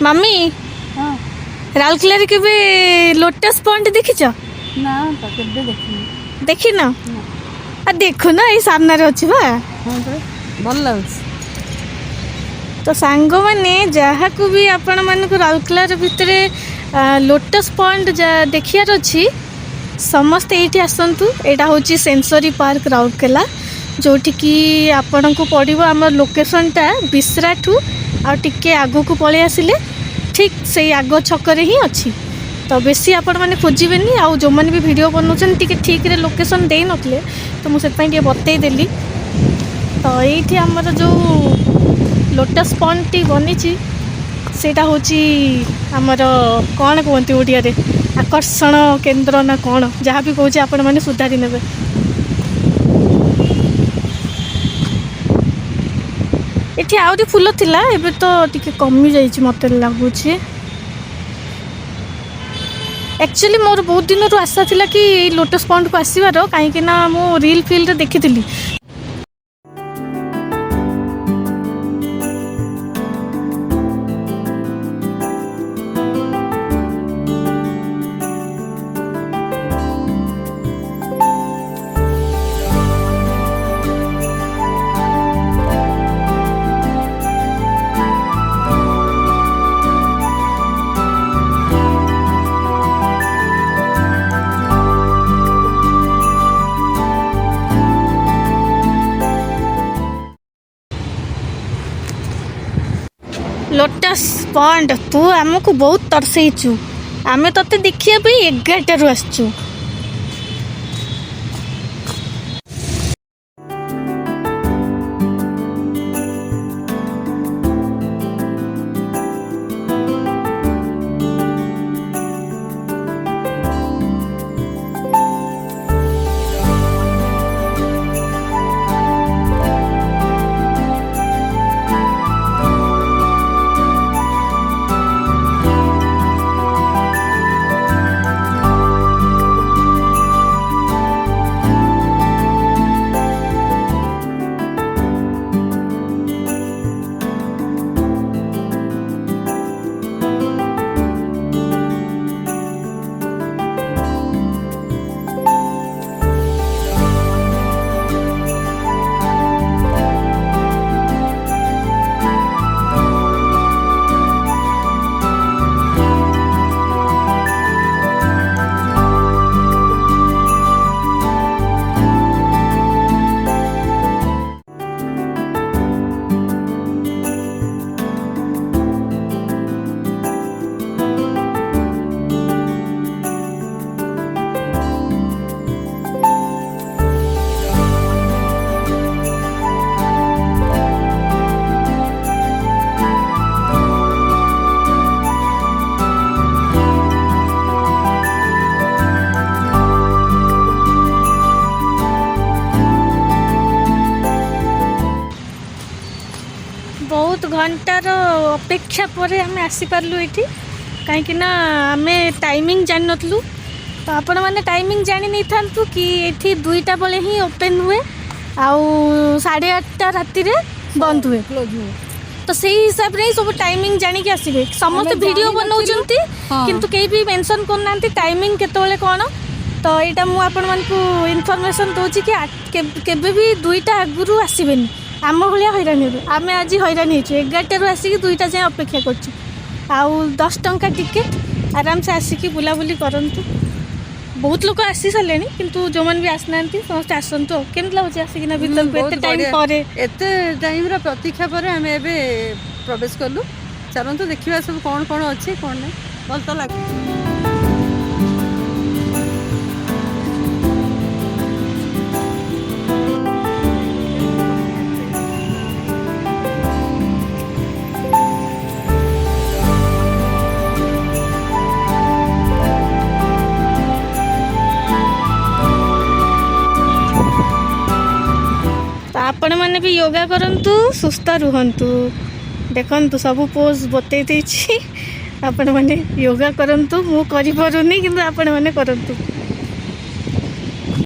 Mummy हाँ राउरकेला रे केबे लोटस पॉइंट देखिछ ना तो केबे देखी देखी ना आ देखो ना ये सामने रे अछि बा हाँ तो भल लाଗୁଛି तो सांग माने जहाँ को भी आपण मान को राउरकेला रे भितरे लोटस पॉइंट देखियार अछि समस्त एठी आसंतु एटा होची सेंसरी पार्क राउरकेला जोठी की आपण को पड़िबो हमर लोकेशनटा बिसराठू आ टिके आगो को पळे आसिले ठीक से आगो छकरे ही अच्छी तो बेसी आपण मैंने खोजबेनि आउ जो मैंने भी वीडियो बनाऊँ टी ठीक रे लोकेशन दे नथिले तो मुझे बतईदेली तो ये आमर जो लोटस पॉइंट टी बनी सेटा होची आमर कौन कहते ओडिया रे आकर्षण केन्द्र ना कौन जहाँ भी कहे आपण मैंने सुधारी नेबे एठी आउरी फूल थिला एबे तो टिके कमी जाइछि मते लागुछि एक्चुअली मोर बहुत दिन रो आशा थिला कि लोटस पॉइंट को आसीबार काहे ना मो रील फील रे देखिथिली लोटस पॉइंट तू आमको बहुत तरसईचु आमे तते देखिया 11 आसचु बहुत घंटार अपेक्षा पर आम आसीपारू ये कहीं आम टाइमिंग जान नु तो आपण मैंने टाइमिंग जानी नहीं था कि ये 2टा बेले ही ओपन हुए आउ 8:30 राति बंद हुए क्लोज हुए तो से हिसाब से सब टाइमिंग जानिक आसबे समस्त वीडियो बनाउछंती किंतु कहीं भी मेंशन करना टाइमिंग केतबेले कौन तो यहाँ मुझे इनफॉरमेशन दूसरी कि केबे भी 2टा आगुरी आसबेनि आम भाया हैरान हे आम आज हैरान हो 11 आसिक 2टा जाए अपेक्षा कर 10 टंका टिकेट आराम से आसिक बुलाबुली करंतु बहुत लोग आसी सारे किंतु जो मैंने भी आसना समस्त आसतु केमती लगे आसिक भर एत टाइम प्रतीक्षा पर आम ए प्रवेश कलु चलतु देखा सब कौन कौन अच्छे कौन ना भल तो लगे आपण मैंने भी योगा करंतु सुस्थ रुहंतु देखंतु सब पोज बतई देछि आपण मैंने योगा करंतु मु करि परुनी किंतु आपण मैंने करंतु।